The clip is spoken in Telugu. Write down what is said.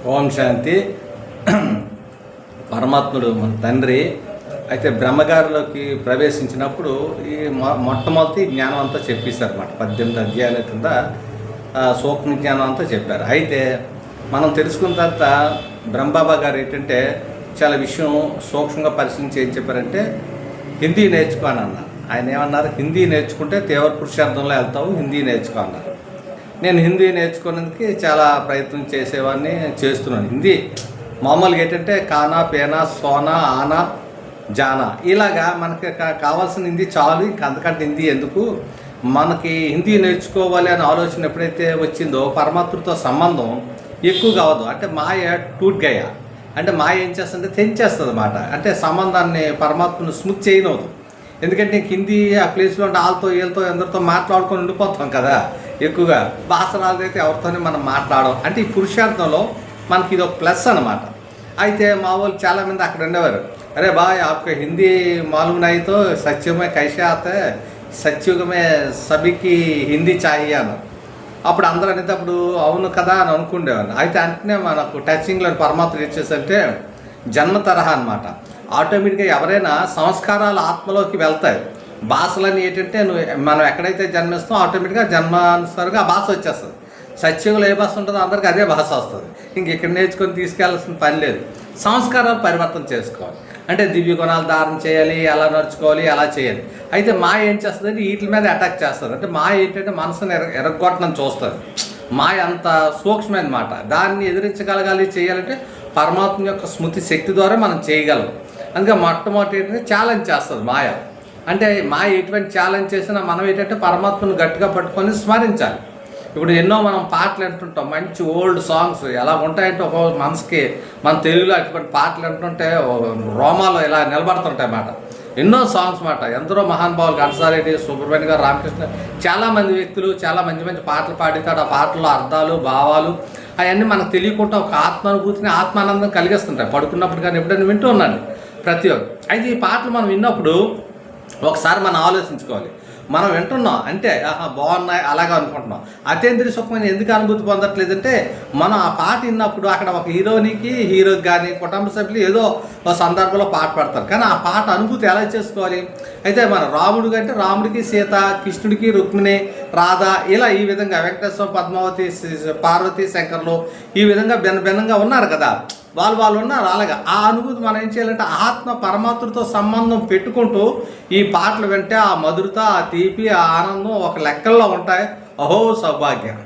ఓం శాంతి. పరమాత్ముడు మన తండ్రి అయితే బ్రహ్మగారిలోకి ప్రవేశించినప్పుడు ఈ మొట్టమొదటి జ్ఞానం అంతా చెప్పేశారు అన్నమాట. 18 అధ్యాయాల కింద సూక్ష్మ జ్ఞానం అంతా చెప్పారు. అయితే మనం తెలుసుకున్న తర్వాత బ్రహ్మబాబా గారు ఏంటంటే చాలా విషయం సూక్ష్మంగా పరిశీలించి ఏం చెప్పారంటే హిందీ నేర్చుకో అని అన్నారు. ఆయన ఏమన్నారు, హిందీ నేర్చుకుంటే తీవ్ర పురుషార్థంలో వెళ్తావు, హిందీ నేర్చుకో అన్నారు. నేను హిందీ నేర్చుకోవడానికి చాలా ప్రయత్నం చేసేవాడిని, చేస్తున్నాను. హిందీ మామూలుగా ఏంటంటే కానా, పేనా, సోనా, ఆనా, జానా ఇలాగా మనకి కావాల్సిన హిందీ చాలు, ఇంక అంతకంటే హిందీ ఎందుకు, మనకి హిందీ నేర్చుకోవాలి అనే ఆలోచన ఎప్పుడైతే వచ్చిందో పరమాత్మతో సంబంధం ఎక్కువ కావద్దు. అంటే మాయ టూట్గయ అంటే మాయ ఏం చేస్తుంటే తెంచేస్తుంది అన్నమాట. అంటే సంబంధాన్ని పరమాత్మను స్మూత్ చేయనవద్దు. ఎందుకంటే హిందీ ఆ ప్లేస్లో ఉంటే వాళ్ళతో వీళ్ళతో ఎందరితో మాట్లాడుకొని ఉండిపోతాం కదా. ఎక్కువగా భాష రాదైతే ఎవరితోనే మనం మాట్లాడడం అంటే ఈ పురుషార్థంలో మనకి ఇది ఒక ప్లస్ అనమాట. అయితే మా వాళ్ళు చాలామంది అక్కడ ఉండేవారు. అరే బాయ్ ఆప్క హిందీ మాలూమ్ నహీ తో సత్యుమే కైసే ఆతే, సత్యుగమే సభికి హిందీ చాహియే అన్నారు. అప్పుడు అందరూ అనేటప్పుడు అవును కదా అని అనుకుండేవాడిని. అయితే అంటేనే మనకు టచింగ్లో పరమాత్మ ఇచ్చేసంటే జన్మ తరహా అనమాట. ఆటోమేటిక్గా ఎవరైనా సంస్కారాలు ఆత్మలోకి వెళ్తాయి. భాషలన్నీ ఏంటంటే మనం ఎక్కడైతే జన్మిస్తామో ఆటోమేటిక్గా జన్మానుసారంగా ఆ భాష వచ్చేస్తుంది. సత్యంలో ఏ భాష ఉంటుందో అందరికీ అదే భాష వస్తుంది. ఇంక ఇక్కడ నేర్చుకొని తీసుకెళ్లాల్సిన పని లేదు. సంస్కారాలు పరివర్తన చేసుకోవాలి. అంటే దివ్య గుణాలు ధారణ చేయాలి, ఎలా నడుచుకోవాలి, అలా చేయాలి. అయితే మాయ ఏం చేస్తుందంటే వీటి మీద అటాక్ చేస్తుంది. అంటే మాయ ఏంటంటే మనసును ఎరగొట్టడం చూస్తుంది. మాయ అంత సూక్ష్మమైన మాట. దాన్ని ఎదిరించగలగాలి, చేయాలంటే పరమాత్మ యొక్క స్మృతి శక్తి ద్వారా మనం చేయగలం. అందుకే మొట్టమొదటి ఏంటంటే ఛాలెంజ్ చేస్తుంది మాయ. అంటే మాయ ఎటువంటి ఛాలెంజ్ చేసినా మనం ఏంటంటే పరమాత్మను గట్టిగా పట్టుకొని స్మరించాలి. ఇప్పుడు ఎన్నో మనం పాటలు వింటుంటాం, మంచి ఓల్డ్ సాంగ్స్ ఎలా ఉంటాయంటే ఒక మనసుకి మన తెలుగులో అటువంటి పాటలు వింటుంటే రోమాలు ఇలా నిలబడుతుంటాయి అన్నమాట. ఎన్నో సాంగ్స్ మాట. ఎందరో మహానుభావులు ఘంటసారెడ్డి, సుబ్రహ్మణ్యం గారు, రామకృష్ణ చాలామంది వ్యక్తులు చాలా మంచి మంచి పాటలు పాడితాడు. ఆ పాటల్లో అర్థాలు, భావాలు అవన్నీ మనకు తెలియకుండా ఒక ఆత్మానుభూతిని, ఆత్మానందం కలిగిస్తుంటాయి. పడుకున్నప్పుడు కానీ ఎప్పుడైనా వింటూ ఉన్నాను ప్రతి ఒక్కరు. అయితే ఈ పాటలు మనం విన్నప్పుడు ఒకసారి మనం ఆలోచించుకోవాలి. మనం వింటున్నాం అంటే బాగున్నాయి అలాగా అనుకుంటున్నాం. అతీంద్రియ సుఖమైన ఎందుకు అనుభూతి పొందట్లేదంటే మనం ఆ పాట విన్నప్పుడు అక్కడ ఒక హీరోకి కానీ కుటుంబ సభ్యులు ఏదో ఒక సందర్భంలో పాట పాడతారు. కానీ ఆ పాట అనుభూతి ఎలా చేసుకోవాలి? అయితే మన రాముడు అంటే రాముడికి సీత, కృష్ణుడికి రుక్మిణి, రాధ ఇలా ఈ విధంగా వెంకటేశ్వర, పద్మావతి, పార్వతి, శంకర్లు ఈ విధంగా భిన్నంగా ఉన్నారు కదా. వాళ్ళు ఉన్నారు. అలాగా ఆ అనుభూతి మనం ఏం చేయాలంటే ఆత్మ పరమాత్మతో సంబంధం పెట్టుకుంటూ ఈ పాటలు వింటే ఆ మధురత, ఆ తీపి, ఆ ఆనందం ఒక లెక్కల్లో ఉంటాయి. అహో సౌభాగ్యం.